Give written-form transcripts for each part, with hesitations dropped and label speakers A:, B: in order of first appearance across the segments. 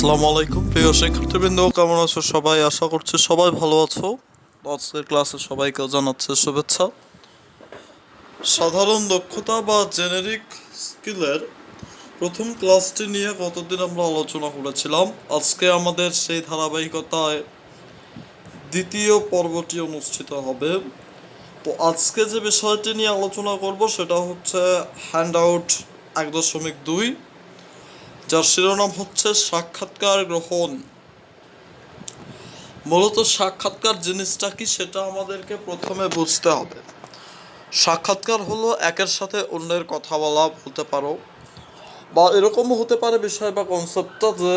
A: আসসালামু আলাইকুম প্রিয় শিক্ষার্থীবৃন্দ, কেমন আছো সবাই? আশা করছি সবাই ভালো আছো। আজকের ক্লাসে সবাইকে জানাচ্ছে শুভেচ্ছা। সাধারণ দক্ষতা বা জেনেরিক স্কিলের প্রথম ক্লাসটি নিয়ে গতদিন আমরা আলোচনা করেছিলাম। আজকে আমাদের সেই ধারাবাহিকতায় দ্বিতীয় পর্বটি অনুষ্ঠিত হবে। তো আজকে যে বিষয়টি নিয়ে আলোচনা করব সেটা হচ্ছে হ্যান্ড আউট 1.2, যার শিরোনাম হচ্ছে সাক্ষাৎকার গ্রহণ। মূলত সাক্ষাৎকার জিনিসটা কি সেটা আমাদেরকে প্রথমে বুঝতে হবে। সাক্ষাৎকার হলো একের সাথে অন্যের কথা বলা বলতে পারো, বা এরকমও হতে পারে বিষয় বা কনসেপ্টটা যে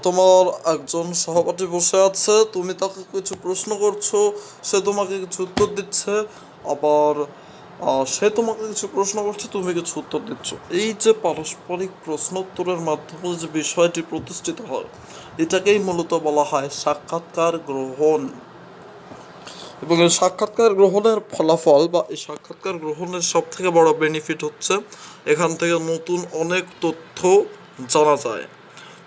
A: তোমার একজন সহপাঠী বসে আছে, তুমি তাকে কিছু প্রশ্ন করছো, সে তোমাকে কিছু উত্তর দিচ্ছে, আবার সে তোমাকে কিছু প্রশ্ন করছে, তুমি কিছু উত্তর দিচ্ছ। এই যে পারস্পরিক প্রশ্ন উত্তরের মাধ্যমে যে বিষয়টি প্রতিষ্ঠিত হয়, এটাকেই মূলত বলা হয় সাক্ষাৎকার গ্রহণ। এবং এই সাক্ষাৎকার গ্রহণের ফলাফল বা এই সাক্ষাৎকার গ্রহণের সব থেকে বড় বেনিফিট হচ্ছে এখান থেকে নতুন অনেক তথ্য জানা যায়।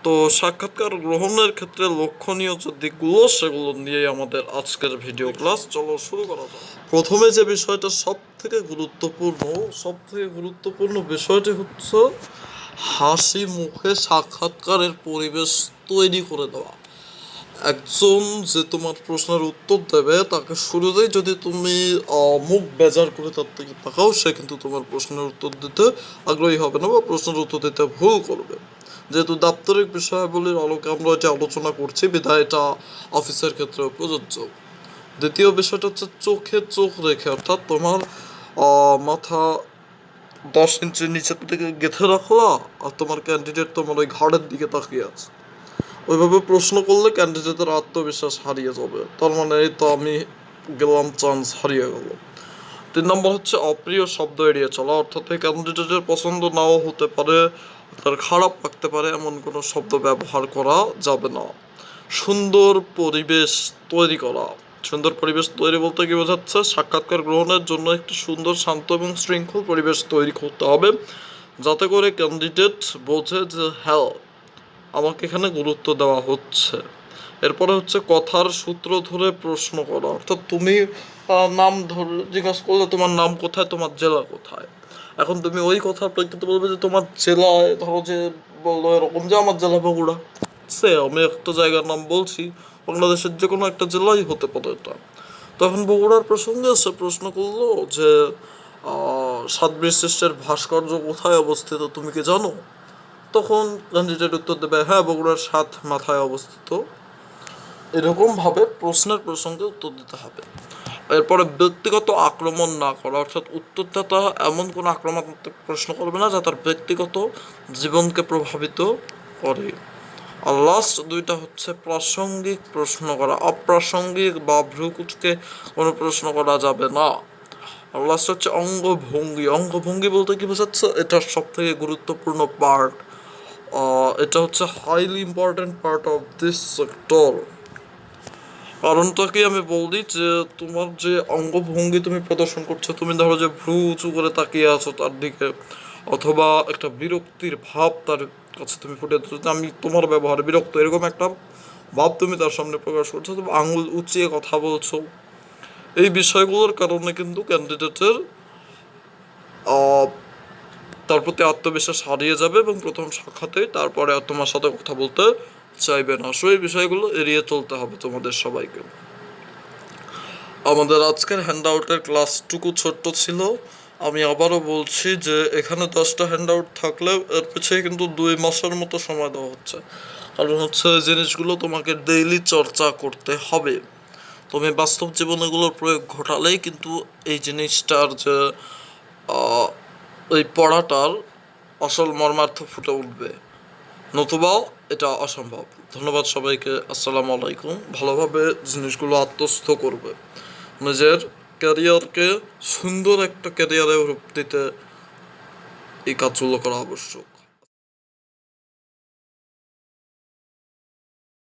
A: তো সাক্ষাৎকার গ্রহণের ক্ষেত্রে লক্ষণীয় যে দিকগুলো সেগুলো নিয়েই আমাদের আজকের ভিডিও ক্লাস। চলো শুরু করা যাক। প্রথমে যে বিষয়টা সব থেকে গুরুত্বপূর্ণ বিষয়টি হচ্ছে হাসি মুখে সাক্ষাৎকারের পরিবেশ তৈরি করে দেওয়া। একজন যে তোমার প্রশ্নের উত্তর দেবে তাকে শুরুতেই যদি তুমি মুখ বেজার করে তার দিকে তাকাও, সে কিন্তু তোমার প্রশ্নের উত্তর দিতে আগ্রহী হবে না বা প্রশ্নের উত্তর দিতে ভুল করবে। যেহেতু দাপ্তরিক বিষয়াবলীর আলোকে আমরা এটা আলোচনা করছি, বিধায় এটা অফিসের ক্ষেত্রেও প্রযোজ্য। দ্বিতীয় বিষয়টা হচ্ছে চোখে চোখ রেখে, অর্থাৎ তোমার মাথা 10 ইঞ্চি নিচের দিকে গেঁথে রাখলা আর তোমার ক্যান্ডিডেট তোমার ওই ঘাড়ের দিকে তাকিয়ে আছে। ওইভাবে প্রশ্ন করলে ক্যান্ডিডেটের আত্মবিশ্বাস হারিয়ে যাবে, তার মানে এই তো আমি গেলাম, চান্স হারিয়ে গেল। 3 নম্বর হচ্ছে অপ্রিয় শব্দ এড়িয়ে চলা, অর্থাৎ এই ক্যান্ডিডেটের পছন্দ নাও হতে পারে, তার খারাপ লাগতে পারে এমন কোনো শব্দ ব্যবহার করা যাবে না। সুন্দর পরিবেশ তৈরি করা। সুন্দর পরিবেশ তৈরি বলতে কি বোঝাচ্ছে? সাক্ষাৎকার গ্রহণের জন্য একটি সুন্দর, শান্ত এবং শৃঙ্খল পরিবেশ তৈরি করতে হবে, যাতে করে ক্যান্ডিডেট বোঝে যে হ্যাঁ, আমাকে এখানে গুরুত্ব দেওয়া হচ্ছে। এরপরে হচ্ছে কথার সূত্র ধরে প্রশ্ন করা, অর্থাৎ তুমি নাম ধরে জিজ্ঞাসা করলে তোমার নাম কোথায়, তোমার জেলা কোথায়। এখন তুমি ওই কথার প্রেক্ষিতে বলবে যে তোমার জেলায়, ধরো যে বললো এরকম যে আমার জেলা বগুড়া, সে আমি একটা জায়গার নাম বলছি, বাংলাদেশের যে কোনো একটা জেলাই হতে পারে এটা। তখন বগুড়ার প্রসঙ্গে সে প্রশ্ন করলো যে সাতবীরশ্রেষ্ঠের ভাস্কর্য কোথায় অবস্থিত তুমি কি জানো? তখন ক্যান্ডিডেট উত্তর দেবে হ্যাঁ, বগুড়ার 7 মাথায় অবস্থিত। এরকমভাবে প্রশ্নের প্রসঙ্গে উত্তর দিতে হবে। এরপরে ব্যক্তিগত আক্রমণ না করা, অর্থাৎ উত্তরদাতা এমন কোনো আক্রমণাত্মক প্রশ্ন করবে না যা তার ব্যক্তিগত জীবনকে প্রভাবিত করে। আর লাস্ট 2টা হচ্ছে প্রাসঙ্গিক প্রশ্ন করা। অপ্রাসঙ্গিক বা ভ্রুকুচকে কোনো প্রশ্ন করা যাবে না। আর লাস্ট হচ্ছে অঙ্গভঙ্গি। অঙ্গভঙ্গি বলতে কি বোঝাচ্ছে? এটা সব থেকে গুরুত্বপূর্ণ পার্ট। এটা হচ্ছে highly important part of this sector. কারণটা কি আমি বলি যে তোমার যে অঙ্গভঙ্গি তুমি প্রদর্শন করছো, তুমি ধরো যে ভ্রু উঁচু করে তাকিয়ে আছো তার দিকে, অথবা একটা বিরক্তির ভাব তার কাছে তুমি ফুটে তুলছো, আমি তোমার ব্যবহারে বিরক্ত, এরকম একটা ভাব তুমি তার সামনে প্রকাশ করছো, তুমি আঙুল উঁচিয়ে কথা বলছো, এই বিষয়গুলোর কারণে কিন্তু ক্যান্ডিডেটের তার প্রতি আত্মবিশ্বাস হারিয়ে যাবে এবং প্রথম সাক্ষাতেই তারপরে আর তোমার সাথে কথা বলতে চাইবে না। সো এই বিষয়গুলো এড়িয়ে চলতে হবে তোমাদের সবাইকে। আমাদের আজকের হ্যান্ডআউটের ক্লাসটুকু ছোট্ট ছিল। আমি আবারও বলছি যে এখানে 10টা হ্যান্ডআউট থাকলেও এর পিছিয়ে কিন্তু 2 মাসের মতো সময় দেওয়া হচ্ছে। কারণ হচ্ছে জিনিসগুলো তোমাকে ডেইলি চর্চা করতে হবে। তুমি বাস্তব জীবনে এগুলোর প্রয়োগ ঘটালেই কিন্তু এই জিনিসটার যে ওই পড়াটার আসল মর্মার্থ ফুটে উঠবে, নতুবা এটা অসম্ভব। ধন্যবাদ সবাইকে। আসসালামু আলাইকুম। ভালোভাবে জিনিসগুলো আত্মস্থ করবে, নিজের ক্যারিয়ারকে সুন্দর একটা ক্যারিয়ারে রূপ দিতে এই কাজগুলো করা আবশ্যক।